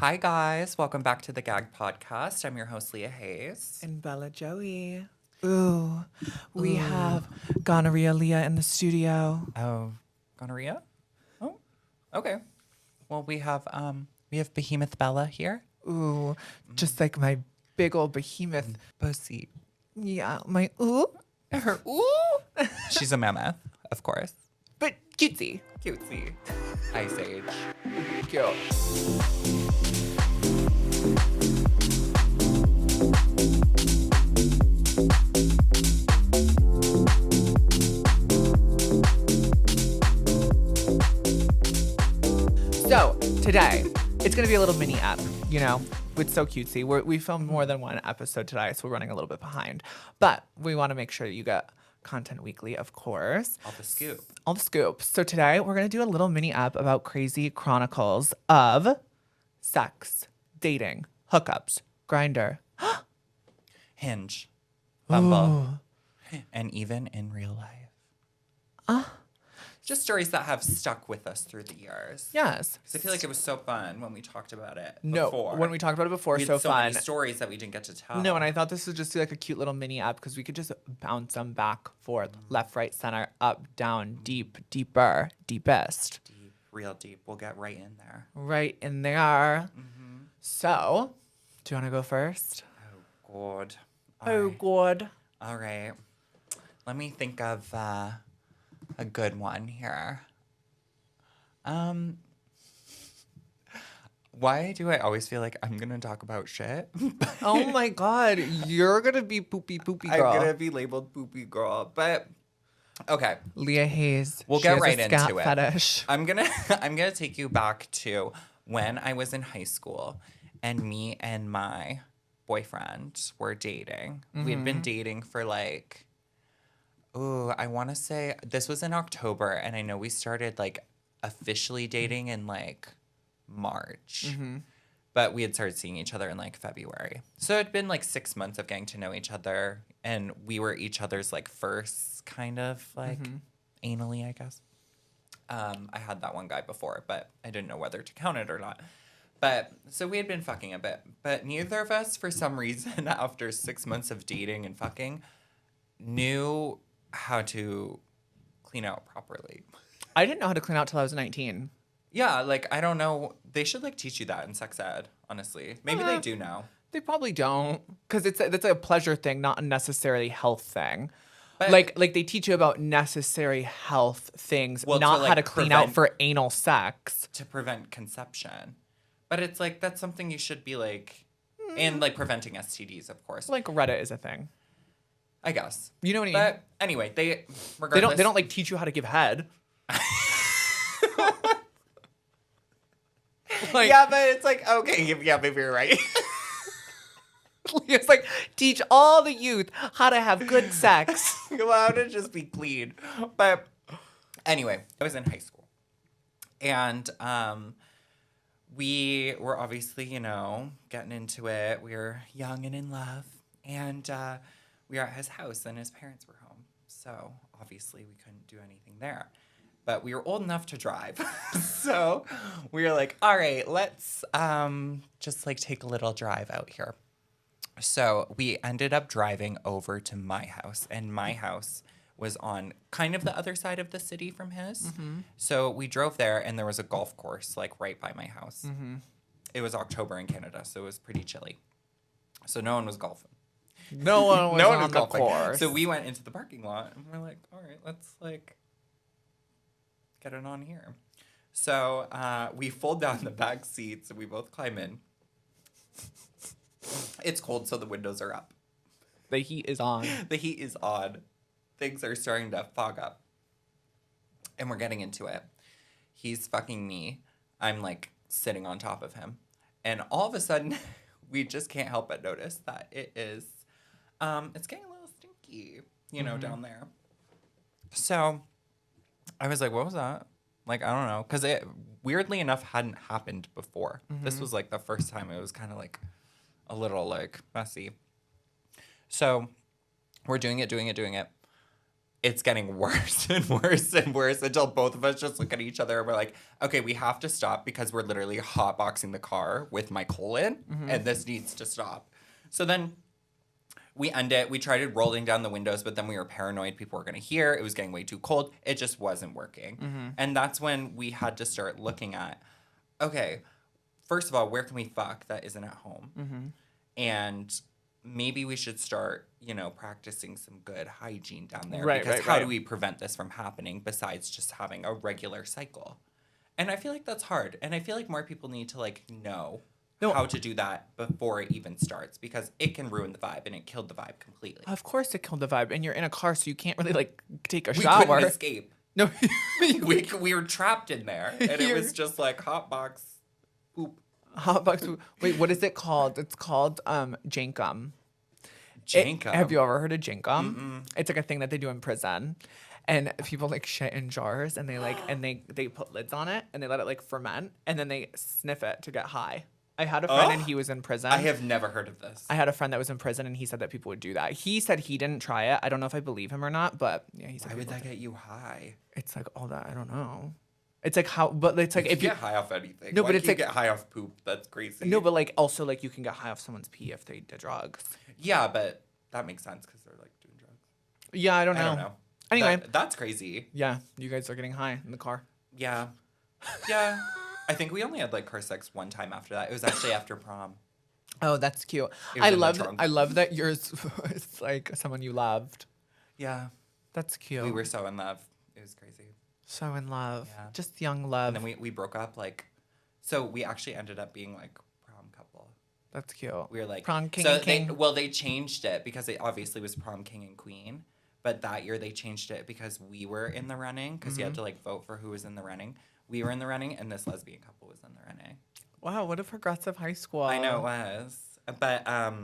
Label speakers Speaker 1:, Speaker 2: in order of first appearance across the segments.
Speaker 1: Hi, guys. Welcome back to the GAGGED podcast. I'm your host, Leah Hayes.
Speaker 2: And Bella Joie. Ooh, we have gonorrhea Leah in the studio.
Speaker 1: Oh, gonorrhea? Oh, okay. Well, we have Behemoth Bella here.
Speaker 2: Ooh, just like my big old behemoth
Speaker 1: Pussy.
Speaker 2: Yeah, my ooh.
Speaker 1: Her ooh. She's a mammoth, of course.
Speaker 2: But cutesy.
Speaker 1: Cutesy. Ice Age.
Speaker 2: Cute. So, today, it's going to be a little mini app, you know? It's so cutesy. We filmed more than one episode today, so we're running a little bit behind. But we want to make sure that you get content weekly, of course.
Speaker 1: All the scoop.
Speaker 2: All the scoop. So today, we're going to do a little mini app about crazy chronicles of sex, dating, hookups, Grindr.
Speaker 1: Hinge. Bumble. And even in real life. Just stories that have stuck with us through the years.
Speaker 2: Yes.
Speaker 1: Because I feel like it was so fun when we talked about it
Speaker 2: No,
Speaker 1: before.
Speaker 2: when we talked about it before,
Speaker 1: We had
Speaker 2: so
Speaker 1: so
Speaker 2: fun.
Speaker 1: many stories that we didn't get to tell.
Speaker 2: No, and I thought this was just like a cute little mini app because we could just bounce them back, forth, left, right, center, up, down, deep, deeper, deepest.
Speaker 1: Deep, real deep. We'll get right in there.
Speaker 2: Right in there. So, do you want to go first?
Speaker 1: Oh, God.
Speaker 2: Oh, God.
Speaker 1: All right. Let me think of a good one here. Why do I always feel like I'm going to talk about shit?
Speaker 2: Oh, my God. You're going to be poopy girl.
Speaker 1: I'm going to be labeled poopy girl. But, okay.
Speaker 2: Leah Hayes.
Speaker 1: We'll
Speaker 2: she
Speaker 1: get
Speaker 2: has
Speaker 1: right
Speaker 2: a
Speaker 1: into
Speaker 2: scat
Speaker 1: it.
Speaker 2: fetish.
Speaker 1: I'm gonna take you back to when I was in high school and me and my boyfriend were dating. We had been dating for like, I want to say this was in October, and I know we started like officially dating in like March. But we had started seeing each other in like February. So it'd been like 6 months of getting to know each other, and we were each other's like first kind of like anally, I guess. I had that one guy before, but I didn't know whether to count it or not. But so we had been fucking a bit, but neither of us, for some reason, after 6 months of dating and fucking, knew how to clean out properly.
Speaker 2: I didn't know how to clean out till I was 19.
Speaker 1: Yeah, like, I don't know. They should, like, teach you that in sex ed, honestly. Maybe they do now.
Speaker 2: They probably don't, because it's a pleasure thing, not a necessarily health thing.
Speaker 1: But
Speaker 2: Like they teach you about necessary health things,
Speaker 1: Well,
Speaker 2: not
Speaker 1: to, like,
Speaker 2: how to clean out for anal sex.
Speaker 1: to prevent conception. But it's, like, that's something you should be, like, and, like, preventing STDs, of course.
Speaker 2: Like Reddit is a thing.
Speaker 1: I guess.
Speaker 2: You know what I mean?
Speaker 1: But anyway, regardless.
Speaker 2: They don't like teach you how to give head. Like,
Speaker 1: Yeah, but it's like, okay, yeah, maybe you're right.
Speaker 2: it's like teach all the youth how to have good sex.
Speaker 1: How to just be clean. But anyway, I was in high school. And we were obviously, getting into it. We were young and in love. And we were at his house, and his parents were home. So obviously we couldn't do anything there. But we were old enough to drive. So we were like, all right, let's just like take a little drive out here. So we ended up driving over to my house, and my house was on kind of the other side of the city from his. So we drove there, and there was a golf course like right by my house. It was October in Canada, so it was pretty chilly. So no one was golfing.
Speaker 2: No one was on the
Speaker 1: golfing.
Speaker 2: course.
Speaker 1: So we went into the parking lot, and we're like, all right, let's like get it on here. So we fold down the back seats, and we both climb in. It's cold, so the windows are up.
Speaker 2: The heat is on.
Speaker 1: The heat is on. Things are starting to fog up. And we're getting into it. He's fucking me. I'm like sitting on top of him. And all of a sudden, we just can't help but notice that it is, it's getting a little stinky, down there. So I was like, what was that? Like, I don't know. Because it, weirdly enough, hadn't happened before. This was like the first time it was kind of like a little like messy. So we're doing it. it's getting worse and worse and worse until both of us just look at each other and we're like, okay, we have to stop because we're literally hotboxing the car with my colon and this needs to stop. So then we end it. We tried rolling down the windows, but then we were paranoid people were going to hear. It was getting way too cold. It just wasn't working. And that's when we had to start looking at, okay, first of all, where can we fuck that isn't at home? And maybe we should start, practicing some good hygiene down there. Because how do we prevent this from happening besides just having a regular cycle? And I feel like that's hard. And I feel like more people need to, know how to do that before it even starts, because it can ruin the vibe, and it killed the vibe completely.
Speaker 2: Of course it killed the vibe. And you're in a car, so you can't really, take a shower.
Speaker 1: We couldn't escape.
Speaker 2: No.
Speaker 1: we were trapped in there. And it was just hotbox poop.
Speaker 2: Hotbox poop. Wait, what is it called? It's called jankum.
Speaker 1: Jankum?
Speaker 2: Have you ever heard of jankum? It's a thing that they do in prison. And people shit in jars, and they put lids on it, and they let it ferment, and then they sniff it to get high. I had a friend and he was in prison.
Speaker 1: I have never heard of this.
Speaker 2: I had a friend that was in prison and he said that people would do that. He said he didn't try it. I don't know if I believe him or not, but yeah, he said.
Speaker 1: Why would that get you high?
Speaker 2: It's all that. I don't know. It's how, but it's
Speaker 1: if you get high off anything.
Speaker 2: No,
Speaker 1: why
Speaker 2: but it's
Speaker 1: get high off poop. That's crazy.
Speaker 2: No, but also you can get high off someone's pee if they did drugs.
Speaker 1: Yeah, but that makes sense because they're doing drugs.
Speaker 2: Yeah, I don't know. Anyway,
Speaker 1: that's crazy.
Speaker 2: Yeah, you guys are getting high in the car.
Speaker 1: Yeah, yeah. I think we only had car sex one time after that. It was actually after prom. Oh,
Speaker 2: that's cute. I love that yours is someone you loved.
Speaker 1: Yeah.
Speaker 2: That's cute.
Speaker 1: We were so in love. It was crazy.
Speaker 2: So in love. Yeah. Just young love.
Speaker 1: And then we broke up so we actually ended up being prom couple.
Speaker 2: That's cute.
Speaker 1: We were
Speaker 2: prom king and king.
Speaker 1: They changed it because it obviously was prom king and queen. But that year they changed it because we were in the running because you had to vote for who was in the running. We were in the running, and this lesbian couple was in the running.
Speaker 2: Wow, what a progressive high school.
Speaker 1: I know it was. But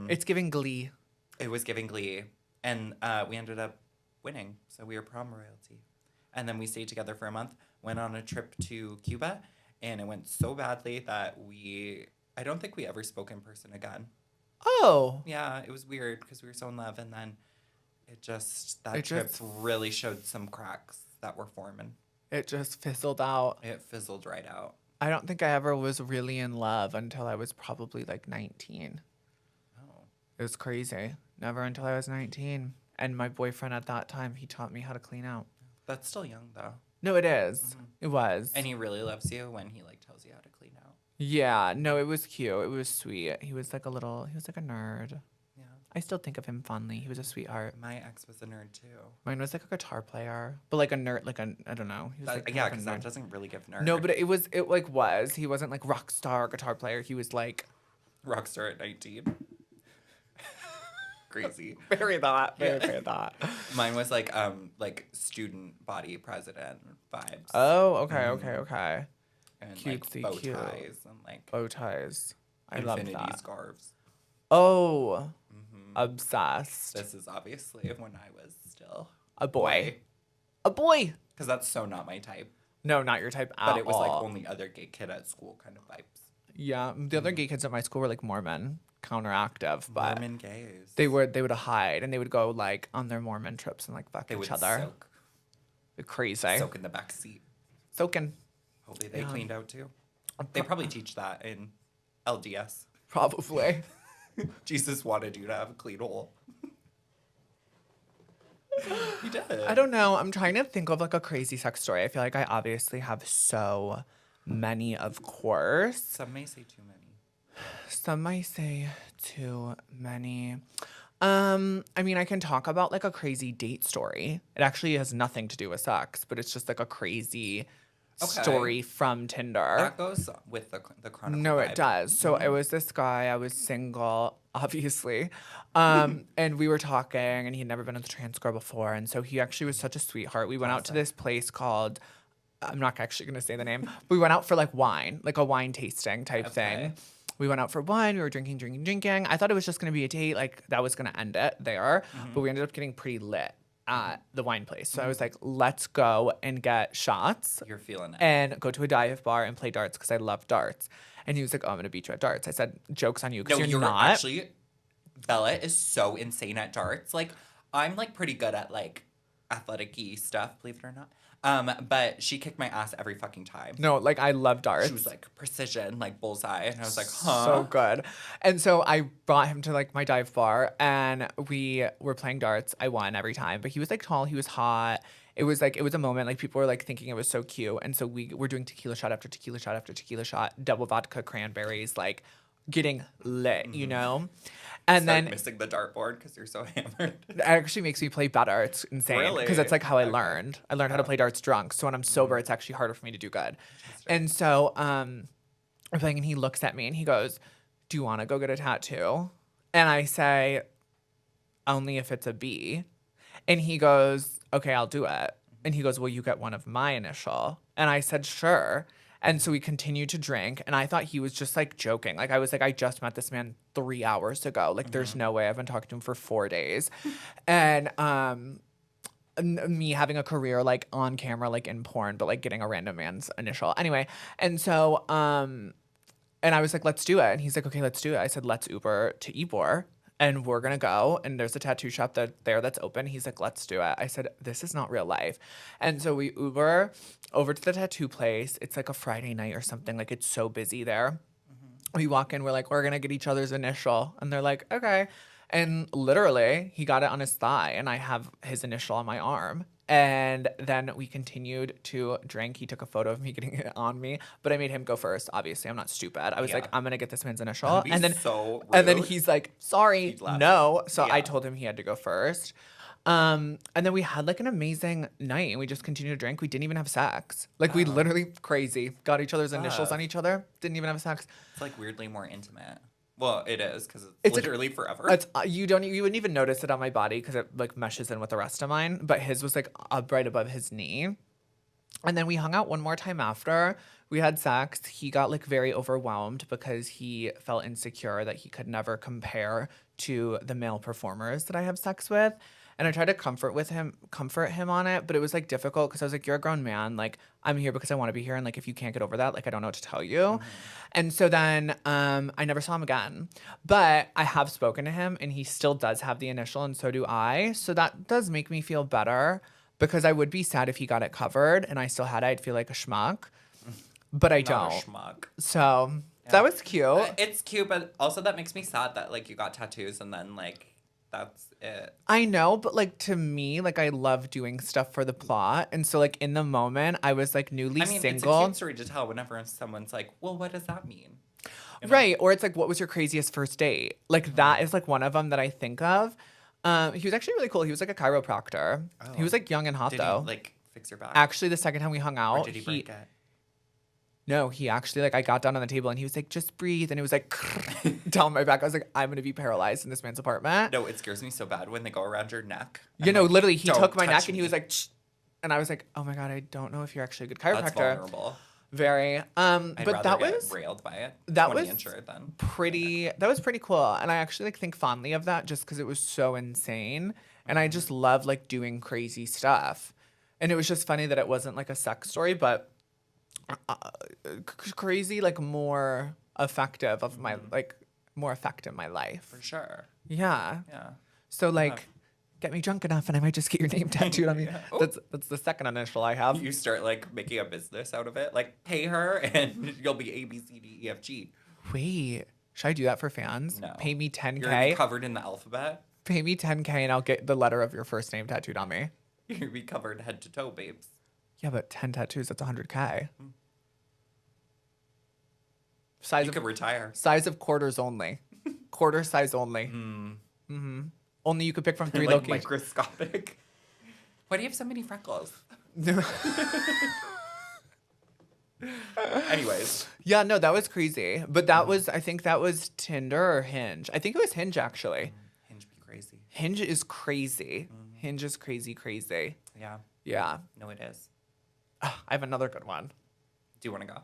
Speaker 2: it's giving Glee.
Speaker 1: It was giving Glee. And we ended up winning. So we were prom royalty. And then we stayed together for a month, went on a trip to Cuba, and it went so badly that I don't think we ever spoke in person again.
Speaker 2: Oh.
Speaker 1: Yeah, it was weird because we were so in love, and then that trip really showed some cracks that were forming.
Speaker 2: It just fizzled out.
Speaker 1: It fizzled right out.
Speaker 2: I don't think I ever was really in love until I was probably 19.
Speaker 1: Oh.
Speaker 2: It was crazy. Never until I was 19. And my boyfriend at that time, he taught me how to clean out.
Speaker 1: That's still young, though.
Speaker 2: No, it is. Mm-hmm. It was.
Speaker 1: And he really loves you when he tells you how to clean out.
Speaker 2: Yeah. No, it was cute. It was sweet. He was he was a nerd. Yeah. I still think of him fondly. He was a sweetheart.
Speaker 1: My ex was a nerd, too.
Speaker 2: Mine was a guitar player. But a nerd, I don't know. He was
Speaker 1: yeah, because that doesn't really give nerd.
Speaker 2: No, but it was. He wasn't rock star guitar player. He was
Speaker 1: rock star at 19. Crazy.
Speaker 2: Very that. Very that.
Speaker 1: Mine was student body president vibes.
Speaker 2: Oh, okay, okay.
Speaker 1: And
Speaker 2: cutesy,
Speaker 1: bow ties and
Speaker 2: bow ties. I love that.
Speaker 1: Infinity scarves.
Speaker 2: Oh. Obsessed.
Speaker 1: This is obviously when I was still
Speaker 2: a boy. A boy.
Speaker 1: Because that's so not my type.
Speaker 2: No, not your type at all.
Speaker 1: But it was only other gay kid at school kind of vibes.
Speaker 2: Yeah, the other gay kids at my school were Mormon, counteractive, but
Speaker 1: Mormon gays.
Speaker 2: They would hide and they would go on their Mormon trips and fuck each other.
Speaker 1: Soak.
Speaker 2: Crazy.
Speaker 1: Soak in the back seat.
Speaker 2: Soaking.
Speaker 1: Hopefully they cleaned out too. They probably teach that in LDS.
Speaker 2: Probably.
Speaker 1: Jesus wanted you to have a clean hole. He did.
Speaker 2: I don't know. I'm trying to think of a crazy sex story. I feel like I obviously have so many, of course.
Speaker 1: Some may say too many.
Speaker 2: Some might say too many. I can talk about a crazy date story. It actually has nothing to do with sex, but it's just a crazy story from Tinder.
Speaker 1: That goes with the chronicle.
Speaker 2: No,
Speaker 1: vibe.
Speaker 2: It does. So it was this guy. I was single, obviously. And we were talking, and he'd never been at the trans girl before. And so he actually was such a sweetheart. We went out to this place called, I'm not actually going to say the name, but we went out for wine, a wine tasting type thing. We went out for wine. We were drinking. I thought it was just going to be a date. That was going to end it there. Mm-hmm. But we ended up getting pretty lit at the wine place. So I was like, let's go and get shots.
Speaker 1: You're feeling it.
Speaker 2: And go to a dive bar and play darts because I love darts. And he was like, oh, I'm going to beat you at darts. I said, joke's on you because you're not.
Speaker 1: Actually, Bella is so insane at darts. I'm pretty good at athletic-y stuff, believe it or not. But she kicked my ass every fucking time.
Speaker 2: No, like I love darts.
Speaker 1: She was like precision, like bullseye. And I was like, huh?
Speaker 2: So good. And so I brought him to like my dive bar and we were playing darts. I won every time, but he was like tall, he was hot. It was a moment, like people were like thinking it was so cute. And so we were doing tequila shot after tequila shot after tequila shot, double vodka cranberries, like getting lit, you know? And then
Speaker 1: missing the dartboard because you're so hammered.
Speaker 2: it actually makes me play better. It's insane.
Speaker 1: Really?
Speaker 2: Because it's like how I learned. I learned how to play darts drunk. So when I'm sober, it's actually harder for me to do good. And so we're playing and he looks at me and he goes, do you want to go get a tattoo? And I say, only if it's a B. And he goes, okay, I'll do it. And he goes, well, you get one of my initial. And I said, sure. And so we continued to drink. And I thought he was just like joking. Like I was like, I just met this man 3 hours ago. Like there's no way. I've been talking to him for 4 days. And me having a career like on camera, like in porn, but like getting a random man's initial. Anyway. And so, and I was like, let's do it. And he's like, okay, let's do it. I said, let's Uber to Ybor. And we're going to go. And there's a tattoo shop that's open. He's like, let's do it. I said, this is not real life. And so we Uber over to the tattoo place. It's like a Friday night or something. Like it's so busy there. We walk in. We're like, we're going to get each other's initial. And they're like, okay. And literally he got it on his thigh. And I have his initial on my arm. And then we continued to drink. He took a photo of me getting it on me, but I made him go first. Obviously, I'm not stupid. I was like, I'm gonna get this man's initial, and then he's like, sorry, no. So I told him he had to go first. And then we had like an amazing night, and we just continued to drink. We didn't even have sex. Like we literally crazy got each other's initials on each other. Didn't even have sex.
Speaker 1: It's like weirdly more intimate. Well, it is because it's literally forever.
Speaker 2: It's you wouldn't even notice it on my body because it like meshes in with the rest of mine. But his was like up right above his knee. And then we hung out one more time after we had sex. He got like very overwhelmed because he felt insecure that he could never compare to the male performers that I have sex with. And I tried to comfort him on it, but it was like difficult because I was like, you're a grown man. Like I'm here because I want to be here. And like, if you can't get over that, like, I don't know what to tell you. And so then I never saw him again, but I have spoken to him and he still does have the initial and so do I. So that does make me feel better because I would be sad if he got it covered and I still had it. I'd feel like a schmuck, but I don't.
Speaker 1: A schmuck.
Speaker 2: So that was cute.
Speaker 1: It's cute, but also that makes me sad that like you got tattoos and then like, that's it.
Speaker 2: I know, but like to me, like I love doing stuff for the plot. And so like in the moment I was like newly single.
Speaker 1: It's a cute story to tell whenever someone's like, well, what does that mean? You know?
Speaker 2: Right. Or it's like, what was your craziest first date? Like that is like one of them that I think of. He was actually really cool. He was like a chiropractor. Oh. He was like young and hot though.
Speaker 1: Did he like fix your back?
Speaker 2: Actually, the second time we hung out.
Speaker 1: Or did he break it?
Speaker 2: No, he actually, like, I got down on the table and he was like, just breathe. And it was like, down my back. I was like, I'm going to be paralyzed in this man's apartment.
Speaker 1: No, it scares me so bad when they go around your neck.
Speaker 2: You know, like, literally, he took my neck and he was like, shh. And I was like, oh my God, I don't know if you're actually a good chiropractor.
Speaker 1: That's vulnerable.
Speaker 2: Very. But that was
Speaker 1: railed by it.
Speaker 2: That was pretty. That was pretty cool. And I actually like think fondly of that just because it was so insane. And I just love like doing crazy stuff. And it was just funny that it wasn't like a sex story, but crazy, like more effective of my more effect in my life.
Speaker 1: For sure.
Speaker 2: Yeah.
Speaker 1: Yeah.
Speaker 2: So like, get me drunk enough, and I might just get your name tattooed on me. Yeah. That's the second initial I have.
Speaker 1: You start like making a business out of it, like pay her, and you'll be A B C D E F G.
Speaker 2: Wait, should I do that for fans?
Speaker 1: No.
Speaker 2: Pay me $10K.
Speaker 1: You're gonna be covered in the alphabet.
Speaker 2: Pay me $10K, and I'll get the letter of your first name tattooed on me.
Speaker 1: You're gonna be covered head to toe, babes.
Speaker 2: Yeah, but 10 tattoos, that's $100K.
Speaker 1: You could retire.
Speaker 2: Size of quarters only. Quarter size only. Only you could pick from 3
Speaker 1: like
Speaker 2: locations.
Speaker 1: Microscopic. Why do you have so many freckles? Anyways.
Speaker 2: Yeah, no, that was crazy. But that was, I think that was Tinder or Hinge. I think it was Hinge, actually.
Speaker 1: Hinge be crazy.
Speaker 2: Hinge is crazy. Hinge is crazy, crazy.
Speaker 1: Yeah.
Speaker 2: Yeah.
Speaker 1: No, it is.
Speaker 2: I have another good one.
Speaker 1: Do you want to go?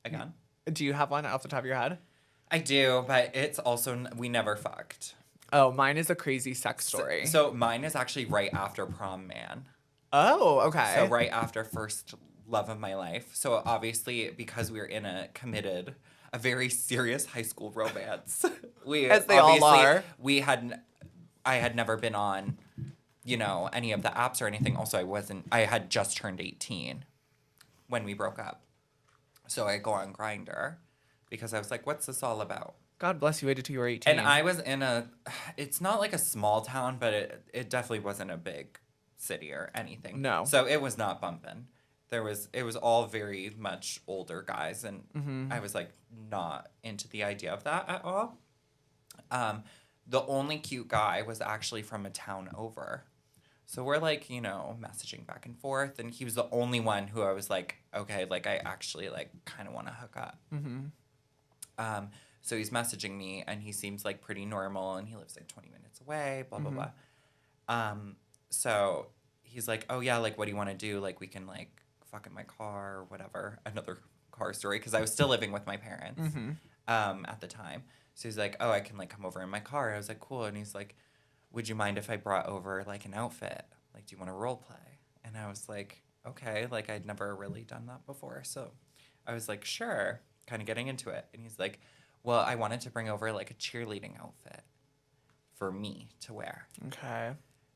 Speaker 1: Again?
Speaker 2: Do you have one off the top of your head?
Speaker 1: I do, but it's also, we never fucked.
Speaker 2: Oh, mine is a crazy sex story.
Speaker 1: So mine is actually right after prom man.
Speaker 2: Oh, okay.
Speaker 1: So right after first love of my life. So obviously, because we were in a very serious high school romance.
Speaker 2: As they all are.
Speaker 1: I had never been on you know, any of the apps or anything. Also, I had just turned 18 when we broke up. So I go on Grindr because I was like, what's this all about?
Speaker 2: God bless you, waited till you were 18.
Speaker 1: And I was it's not like a small town, but it definitely wasn't a big city or anything.
Speaker 2: No.
Speaker 1: So it was not bumping. It was all very much older guys, and I was like not into the idea of that at all. The only cute guy was actually from a town over. So we're like, you know, messaging back and forth, and he was the only one who I was like, okay, like I actually like kind of want to hook up. So he's messaging me, and he seems like pretty normal, and he lives like 20 minutes away, blah, blah, blah. So he's like, oh, yeah, like, what do you want to do? Like, we can, like, fuck in my car or whatever. Another car story, because I was still living with my parents at the time. So he's like, oh, I can, like, come over in my car. I was like, cool. And he's like, would you mind if I brought over, like, an outfit? Like, do you want to role play? And I was like, okay. Like, I'd never really done that before. So I was like, sure, kind of getting into it. And he's like, well, I wanted to bring over, like, a cheerleading outfit for me to wear.
Speaker 2: Okay.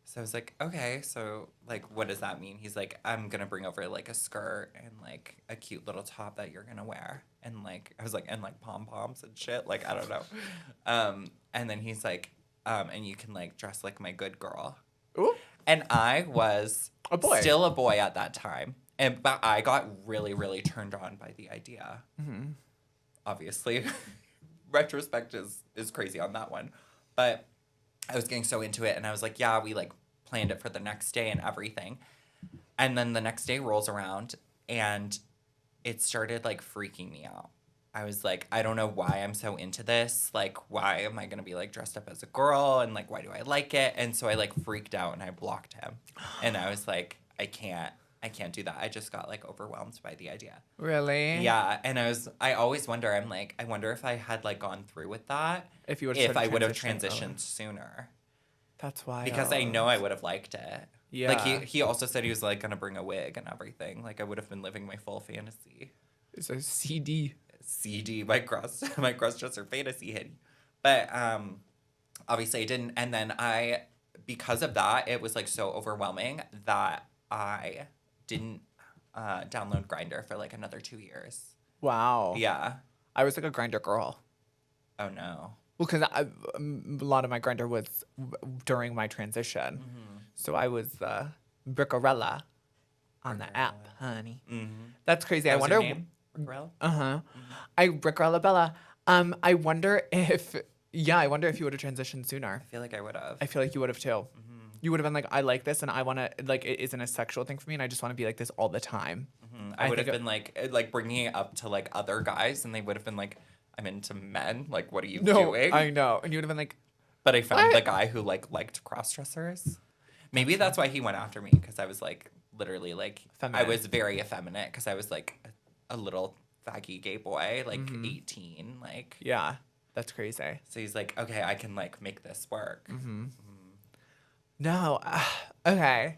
Speaker 1: So I was like, okay, so, like, what does that mean? He's like, I'm going to bring over, like, a skirt and, like, a cute little top that you're going to wear. And, like, I was like, and, like, pom-poms and shit. Like, I don't know. And then he's like, and you can, like, dress like my good girl.
Speaker 2: Ooh.
Speaker 1: And I was
Speaker 2: A boy.
Speaker 1: Still a boy at that time. But I got really, really turned on by the idea. Obviously. Retrospect is crazy on that one. But I was getting so into it, and I was like, yeah, we, like, planned it for the next day and everything. And then the next day rolls around, and it started, like, freaking me out. I was like, I don't know why I'm so into this. Like, why am I going to be, like, dressed up as a girl? And, like, why do I like it? And so I, like, freaked out, and I blocked him. And I was like, I can't do that. I just got, like, overwhelmed by the idea.
Speaker 2: Really?
Speaker 1: Yeah. And I always wonder, I'm like, I wonder if I had, like, gone through with that.
Speaker 2: If you would
Speaker 1: I would have transitioned sooner.
Speaker 2: That's why.
Speaker 1: Because I know I would have liked it.
Speaker 2: Yeah.
Speaker 1: Like, he also said he was, like, going to bring a wig and everything. Like, I would have been living my full fantasy.
Speaker 2: It's a CD.
Speaker 1: My cross-dresser fantasy hit. But, obviously I didn't. And then because of that, it was, like, so overwhelming that I didn't download Grindr for, like, another 2 years.
Speaker 2: Wow.
Speaker 1: Yeah.
Speaker 2: I was, like, a Grindr girl.
Speaker 1: Oh, no.
Speaker 2: Well, because a lot of my Grindr was during my transition. So I was Brickarella on the app, honey. That's crazy.
Speaker 1: That
Speaker 2: I wonder.
Speaker 1: was your name? Brickarella?
Speaker 2: Brickarella Bella. I wonder if you would have transitioned sooner.
Speaker 1: I feel like I would have.
Speaker 2: I feel like you would have too. You would have been like, I like this, and I want to, like, it isn't a sexual thing for me, and I just want to be like this all the time.
Speaker 1: I would have been like bringing it up to, like, other guys, and they would have been like, I'm into men. Like, what are you doing?
Speaker 2: I know. And you would have been like,
Speaker 1: but I found the guy who, like, liked cross-dressers. Maybe that's why he went after me, because I was, like, literally, like,
Speaker 2: feminine.
Speaker 1: I was very effeminate, because I was, like, a little faggy gay boy, like, 18, like.
Speaker 2: Yeah, that's crazy.
Speaker 1: So he's like, okay, I can, like, make this work.
Speaker 2: No. Okay.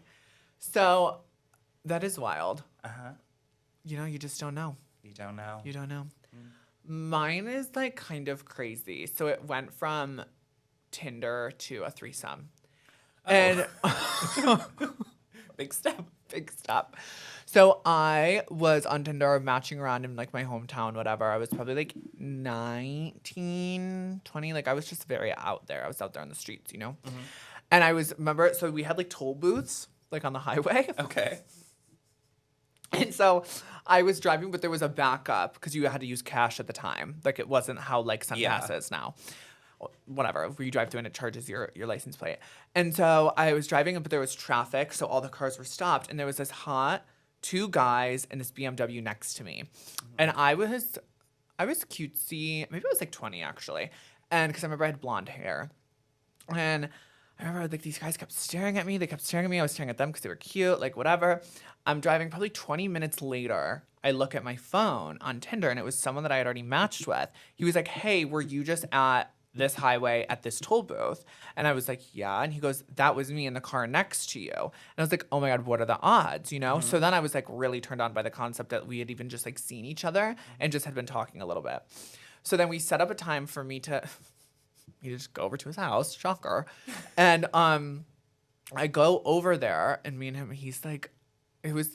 Speaker 2: So that is wild. You know, you just don't know.
Speaker 1: You don't know.
Speaker 2: You don't know. Mine is, like, kind of crazy. So it went from Tinder to a threesome. And
Speaker 1: Big step.
Speaker 2: Big step. So I was on Tinder matching around in, like, my hometown, whatever. I was probably, like, 19, 20. Like, I was just very out there. I was out there on the streets, you know? And remember, so we had, like, toll booths, like, on the highway.
Speaker 1: Okay.
Speaker 2: And so I was driving, but there was a backup because you had to use cash at the time. Like, it wasn't how, like, SunPass is now. Whatever, where you drive through and it charges your license plate. And so I was driving, but there was traffic, so all the cars were stopped. And there was this hot 2 guys in this BMW next to me. And I was cutesy. Maybe I was, like, 20, actually. And because I remember I had blonde hair. And I remember, like, these guys kept staring at me. They kept staring at me. I was staring at them because they were cute, like, whatever. I'm driving. Probably 20 minutes later, I look at my phone on Tinder, and it was someone that I had already matched with. He was like, hey, were you just at this highway at this toll booth? And I was like, yeah. And he goes, that was me in the car next to you. And I was like, oh my God, what are the odds, you know? So then I was, like, really turned on by the concept that we had even just, like, seen each other and just had been talking a little bit. So then we set up a time for me to just go over to his house, shocker. And I go over there, and me and him, he's like, it was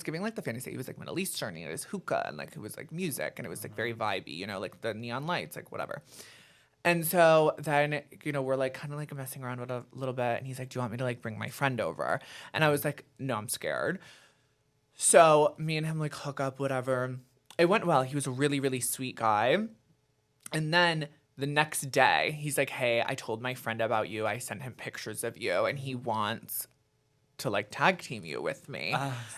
Speaker 2: giving like the fantasy. He was like Middle Eastern, and it was hookah, and like it was like music, and it was like very vibey, you know, like the neon lights, like whatever. And so then, you know, we're like kind of like messing around with a little bit, and he's like, "Do you want me to like bring my friend over?" And I was like, "No, I'm scared." So me and him like hook up, whatever. It went well. He was a really, really sweet guy. And then the next day, he's like, "Hey, I told my friend about you. I sent him pictures of you, and he wants to like tag team you with me."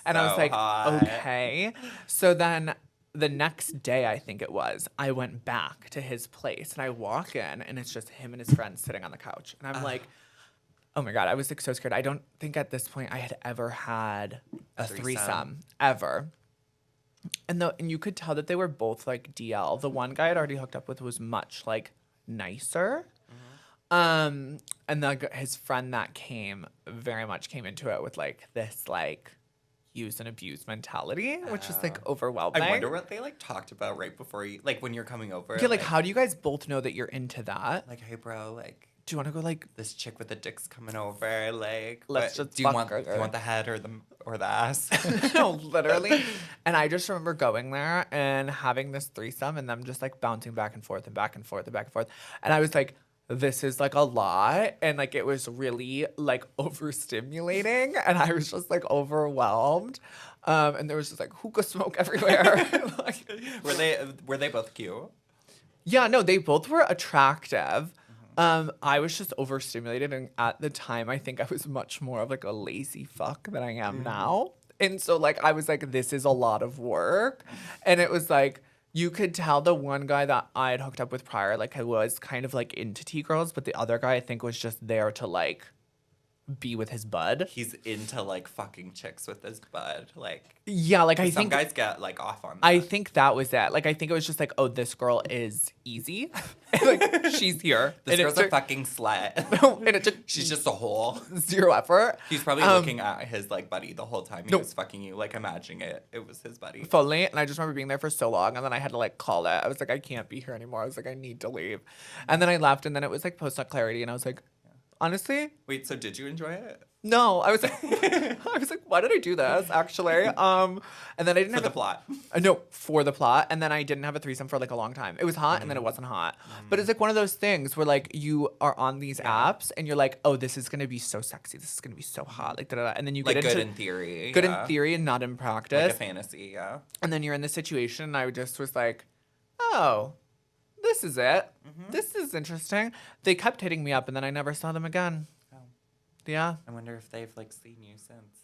Speaker 2: And I was like,
Speaker 1: hot.
Speaker 2: "Okay." So then the next day, I think it was, I went back to his place, and I walk in, and it's just him and his friend sitting on the couch. And I'm like, oh my God, I was like so scared. I don't think at this point I had ever had a threesome ever. And you could tell that they were both like DL. The one guy I'd already hooked up with was much like nicer. And his friend that came very much came into it with like this like use and abuse mentality, which is like overwhelming.
Speaker 1: I wonder what they like talked about right before you, like when you're coming over.
Speaker 2: Yeah, like how do you guys both know that you're into that?
Speaker 1: Like, hey, bro, like,
Speaker 2: do you want to go like
Speaker 1: this chick with the dick's coming over? Like,
Speaker 2: let's just
Speaker 1: do you want the head or the ass?
Speaker 2: No, literally. And I just remember going there and having this threesome and them just like bouncing back and forth and back and forth and back and forth. And I was like, this is like a lot. And like it was really like overstimulating. And I was just like overwhelmed. And there was just like hookah smoke everywhere. Like,
Speaker 1: were they both cute?
Speaker 2: Yeah, no, they both were attractive. I was just overstimulated, and at the time, I think I was much more of like a lazy fuck than I am now. And so, like, I was like, this is a lot of work. And it was like, you could tell the one guy that I had hooked up with prior, like, I was kind of like into T-girls, but the other guy, I think, was just there to like be with his bud.
Speaker 1: He's into like fucking chicks with his bud. Like,
Speaker 2: yeah, like I think
Speaker 1: some guys get like off on that.
Speaker 2: I think that was it. Like I think it was just like, oh, this girl is easy. Like she's here.
Speaker 1: This girl's a fucking slut.
Speaker 2: And it took
Speaker 1: she's just a hole.
Speaker 2: Zero effort.
Speaker 1: He's probably looking at his like buddy the whole time he was fucking you, like imagining it was his buddy.
Speaker 2: Fully. And I just remember being there for so long, and then I had to like call it. I was like, I can't be here anymore. I was like, I need to leave. And then I left, and then it was like post-nut clarity, and I was like, honestly,
Speaker 1: wait, so did you enjoy it?
Speaker 2: no. I was like, why did I do this? Actually, and then I didn't have
Speaker 1: the plot.
Speaker 2: No, for the plot, and then I didn't have a threesome for like a long time. It was hot, and then it wasn't hot. But it's like one of those things where like you are on these apps, and you're like, oh, this is gonna be so sexy. This is gonna be so hot. Like da-da-da. And then you
Speaker 1: Like
Speaker 2: get
Speaker 1: good
Speaker 2: into
Speaker 1: in theory.
Speaker 2: good in theory and not in practice.
Speaker 1: Like a fantasy, yeah.
Speaker 2: And then you're in the situation, and I just was like, oh, this is it. This is interesting. They kept hitting me up, and then I never saw them again. Yeah.
Speaker 1: I wonder if they've like seen you since.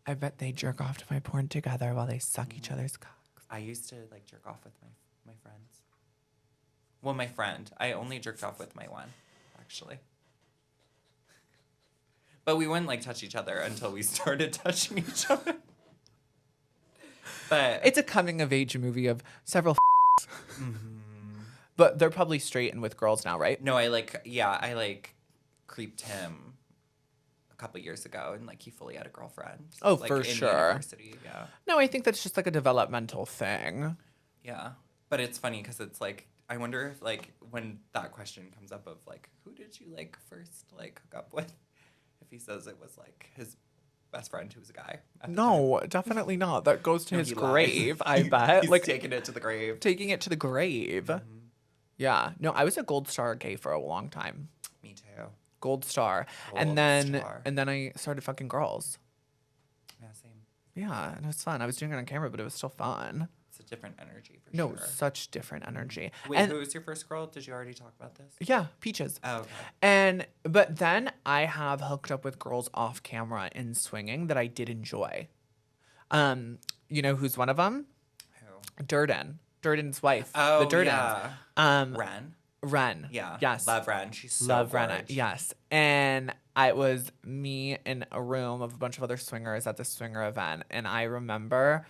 Speaker 2: I bet they jerk off to my porn together while they suck each other's cocks.
Speaker 1: I used to like jerk off with my friends. Well, my friend. I only jerked off with my one, actually. But we wouldn't like touch each other until we started touching each other. But
Speaker 2: It's a coming of age movie of several But they're probably straight and with girls now, right?
Speaker 1: no, I like creeped him a couple years ago, and like he fully had a girlfriend.
Speaker 2: Oh,
Speaker 1: like,
Speaker 2: for
Speaker 1: in
Speaker 2: sure.
Speaker 1: University, yeah.
Speaker 2: No, I think that's just like a developmental thing.
Speaker 1: Yeah. But it's funny because it's like, I wonder if like when that question comes up of like, who did you like first like hook up with? If he says it was like his best friend who was a guy.
Speaker 2: No, definitely not. That goes to
Speaker 1: No,
Speaker 2: his
Speaker 1: he lies.
Speaker 2: grave, I bet.
Speaker 1: He's
Speaker 2: like
Speaker 1: taking it to the grave.
Speaker 2: taking it to the grave. Yeah. No, I was a gold star gay for a long time.
Speaker 1: Me too.
Speaker 2: Gold star.
Speaker 1: Gold
Speaker 2: and then
Speaker 1: star.
Speaker 2: I started fucking girls.
Speaker 1: Yeah, same.
Speaker 2: Yeah, and it was fun. I was doing it on camera, but it was still fun.
Speaker 1: It's a different energy for
Speaker 2: No,
Speaker 1: sure.
Speaker 2: such different energy.
Speaker 1: Wait,
Speaker 2: and
Speaker 1: who was your first girl? Did you already talk about this?
Speaker 2: yeah, Peaches.
Speaker 1: Oh, okay.
Speaker 2: But then I have hooked up with girls off camera in swinging that I did enjoy. You know who's one of them?
Speaker 1: Who?
Speaker 2: Durden's wife.
Speaker 1: Oh,
Speaker 2: the Durdens.
Speaker 1: yeah. Ren.
Speaker 2: Ren.
Speaker 1: Yeah.
Speaker 2: Yes.
Speaker 1: Love Ren. She's so
Speaker 2: Love Ren.
Speaker 1: gorgeous.
Speaker 2: Yes. And it was me in a room of a bunch of other swingers at the swinger event. And I remember,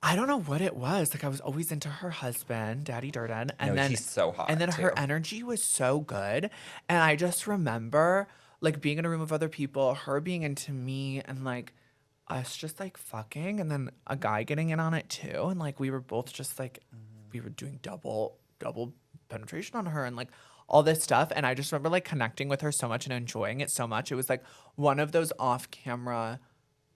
Speaker 2: I don't know what it was. Like I was always into her husband, Daddy Durden. And then
Speaker 1: she's so hot.
Speaker 2: And then her
Speaker 1: too.
Speaker 2: energy was so good. And I just remember like being in a room of other people, her being into me, and like us just like fucking, and then a guy getting in on it too. And like we were both just like we were doing double penetration on her, and like all this stuff. And I just remember like connecting with her so much and enjoying it so much. It was like one of those off-camera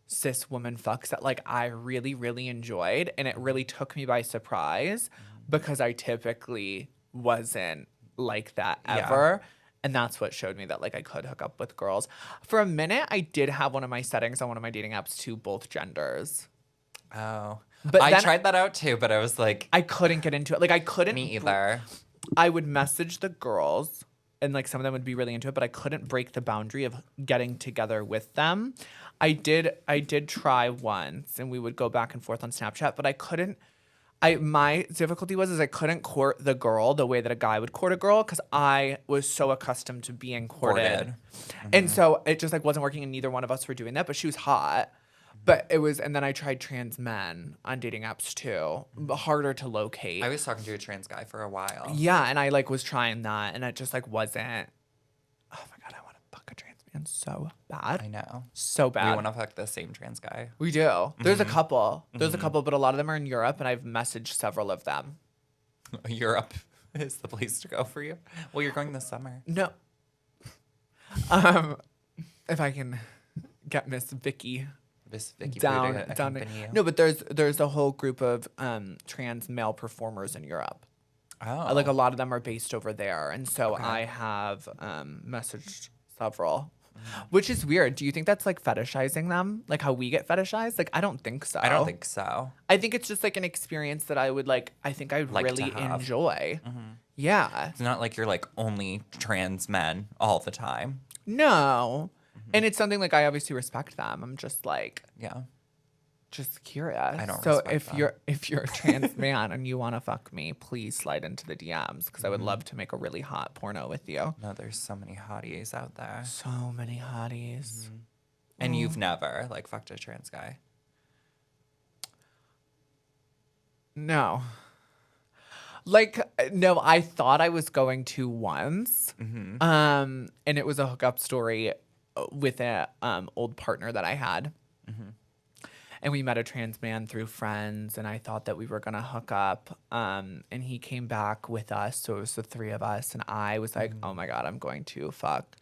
Speaker 2: cis woman fucks that like I really, really enjoyed. And it really took me by surprise because I typically wasn't like that ever. Yeah. And that's what showed me that like I could hook up with girls. For a minute, I did have one of my settings on one of my dating apps to both genders.
Speaker 1: Oh. But I tried that out too, but I was like...
Speaker 2: I couldn't get into it. Like I couldn't...
Speaker 1: Me either.
Speaker 2: I would message the girls and like some of them would be really into it, but I couldn't break the boundary of getting together with them. I did try once and we would go back and forth on Snapchat, but I couldn't... my difficulty was I couldn't court the girl the way that a guy would court a girl because I was so accustomed to being courted. And so it just like wasn't working and neither one of us were doing that, but she was hot. But it was, and then I tried trans men on dating apps too. Harder to locate.
Speaker 1: I was talking to a trans guy for a while.
Speaker 2: Yeah, and I like was trying that and it just like wasn't. Oh my God, I want to fuck a trans man so bad.
Speaker 1: I know.
Speaker 2: So bad.
Speaker 1: We want to fuck the same trans guy.
Speaker 2: We do. There's a couple. There's a couple, but a lot of them are in Europe and I've messaged several of them.
Speaker 1: Europe is the place to go for you? Well, you're going this summer.
Speaker 2: No. If I can get Miss Vicky down. No, but there's a whole group of trans male performers in Europe.
Speaker 1: Oh.
Speaker 2: Like a lot of them are based over there. And so I have messaged several. Which is weird. Do you think that's like fetishizing them? Like how we get fetishized? Like I don't think so.
Speaker 1: I don't think so.
Speaker 2: I think it's just like an experience that I would like, I think I'd like really enjoy. Yeah.
Speaker 1: It's not like you're like only trans men all the time.
Speaker 2: No. And it's something like I obviously respect them. I'm just like, just curious.
Speaker 1: I don't.
Speaker 2: So if you're a trans man and you want to fuck me, please slide into the DMs because I would love to make a really hot porno with you.
Speaker 1: No, there's so many hotties out there.
Speaker 2: So many hotties.
Speaker 1: And you've never like fucked a trans guy?
Speaker 2: No. Like, no, I thought I was going to once. And it was a hookup story with a old partner that I had. And we met a trans man through friends, and I thought that we were going to hook up. And he came back with us, so it was the three of us. And I was like, oh, my God, I'm going to fuck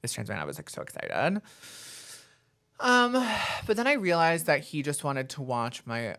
Speaker 2: this trans man. I was, like, so excited. But then I realized that he just wanted to watch my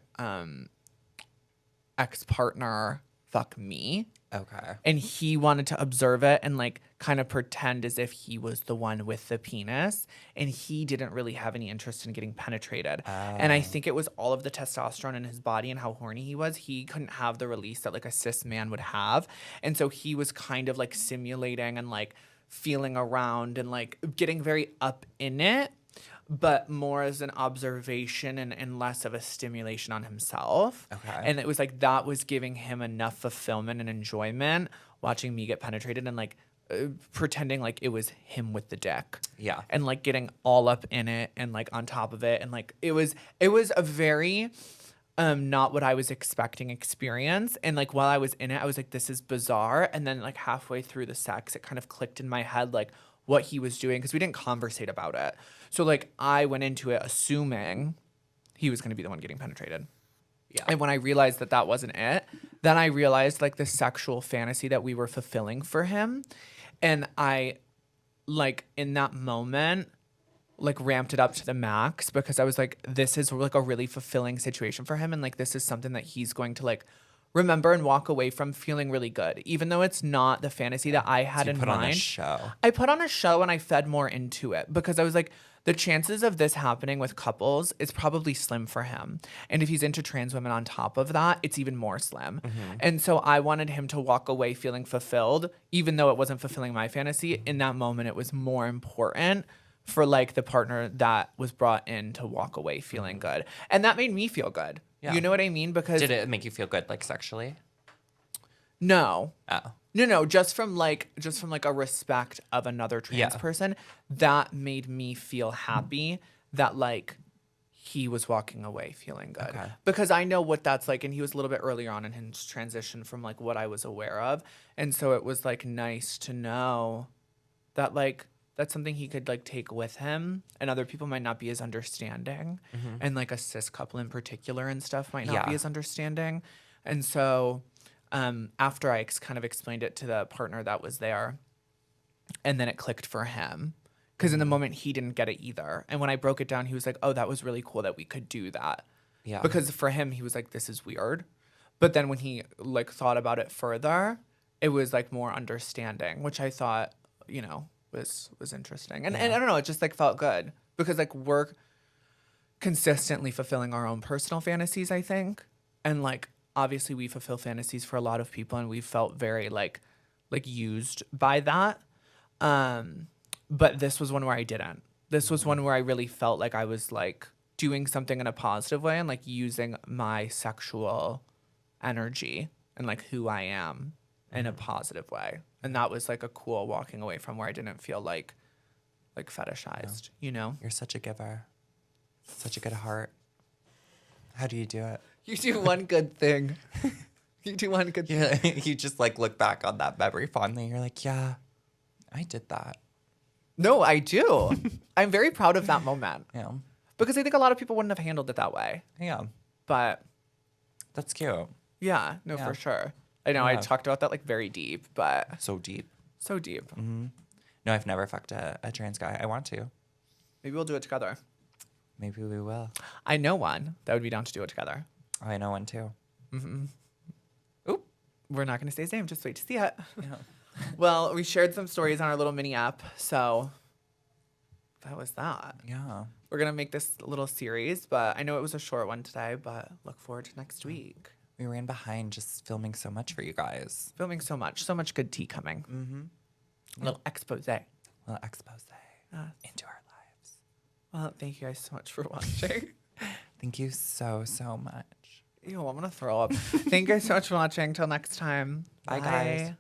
Speaker 2: ex-partner fuck me.
Speaker 1: Okay.
Speaker 2: And he wanted to observe it and like kind of pretend as if he was the one with the penis. And he didn't really have any interest in getting penetrated. And I think it was all of the testosterone in his body and how horny he was. He couldn't have the release that like a cis man would have. And so he was kind of like simulating and like feeling around and like getting very up in it, but more as an observation and less of a stimulation on himself.
Speaker 1: Okay.
Speaker 2: And it was like that was giving him enough fulfillment and enjoyment watching me get penetrated and like pretending like it was him with the dick.
Speaker 1: Yeah.
Speaker 2: And like getting all up in it and like on top of it. And like it was a very not what I was expecting experience. And like while I was in it, I was like, this is bizarre. And then like halfway through the sex, it kind of clicked in my head like what he was doing because we didn't conversate about it. So, like, I went into it assuming he was going to be the one getting penetrated.
Speaker 1: Yeah.
Speaker 2: And when I realized that that wasn't it, then I realized, like, the sexual fantasy that we were fulfilling for him. And I, like, in that moment, like, ramped it up to the max because I was like, this is, like, a really fulfilling situation for him. And, like, this is something that he's going to, like, remember and walk away from feeling really good, even though it's not the fantasy that I had in mind.
Speaker 1: On a show.
Speaker 2: I put on a show and I fed more into it because I was like, the chances of this happening with couples is probably slim for him. And if he's into trans women on top of that, it's even more slim. And so I wanted him to walk away feeling fulfilled, even though it wasn't fulfilling my fantasy. In that moment, it was more important for like the partner that was brought in to walk away feeling good. And that made me feel good. Yeah. You know what I mean? Because
Speaker 1: did it make you feel good, like sexually?
Speaker 2: No.
Speaker 1: Oh.
Speaker 2: No, just from like a respect of another trans person, that made me feel happy that like he was walking away feeling good. Okay. Because I know what that's like, and he was a little bit earlier on in his transition from like what I was aware of. And so it was like nice to know that like that's something he could like take with him, and other people might not be as understanding. And like a cis couple in particular and stuff might not be as understanding. And so after I kind of explained it to the partner that was there. And then it clicked for him. Because in the moment, he didn't get it either. And when I broke it down, he was like, oh, that was really cool that we could do that.
Speaker 1: Yeah.
Speaker 2: Because for him, he was like, this is weird. But then when he like thought about it further, it was like more understanding, which I thought, you know, was interesting. And I don't know, it just like felt good. Because like we're consistently fulfilling our own personal fantasies, I think. And like, obviously we fulfill fantasies for a lot of people, and we felt very like used by that. But this was one where I didn't. This was one where I really felt like I was like doing something in a positive way and like using my sexual energy and like who I am in a positive way. And that was like a cool walking away from, where I didn't feel like fetishized, you know?
Speaker 1: You're such a giver. Such a good heart. How do you do it?
Speaker 2: You do one good thing. You do one good thing.
Speaker 1: You just like look back on that memory fondly. You're like, yeah, I did that.
Speaker 2: No, I do. I'm very proud of that moment.
Speaker 1: Yeah.
Speaker 2: Because I think a lot of people wouldn't have handled it that way.
Speaker 1: Yeah.
Speaker 2: But
Speaker 1: That's cute.
Speaker 2: yeah, no,
Speaker 1: Yeah.
Speaker 2: for sure. I know I
Speaker 1: Yeah.
Speaker 2: talked about that like very deep, but
Speaker 1: So deep.
Speaker 2: so deep.
Speaker 1: Mm-hmm. No, I've never fucked a trans guy. I want to.
Speaker 2: Maybe we'll do it together.
Speaker 1: Maybe we will.
Speaker 2: I know one that would be down to do it together.
Speaker 1: I know one too.
Speaker 2: Oop. We're not going to say his name. Just wait to see it.
Speaker 1: Yeah.
Speaker 2: Well, we shared some stories on our little mini app. So that was that.
Speaker 1: Yeah.
Speaker 2: We're going to make this little series, but I know it was a short one today, but look forward to next week.
Speaker 1: We ran behind just filming so much for you guys.
Speaker 2: Filming so much good tea coming.
Speaker 1: Mm-hmm.
Speaker 2: A little expose.
Speaker 1: A little expose into our lives.
Speaker 2: Well, thank you guys so much for watching.
Speaker 1: Thank you so, so much.
Speaker 2: Ew, I'm going to throw up. Thank you guys so much for watching. Till next time.
Speaker 1: Bye, guys.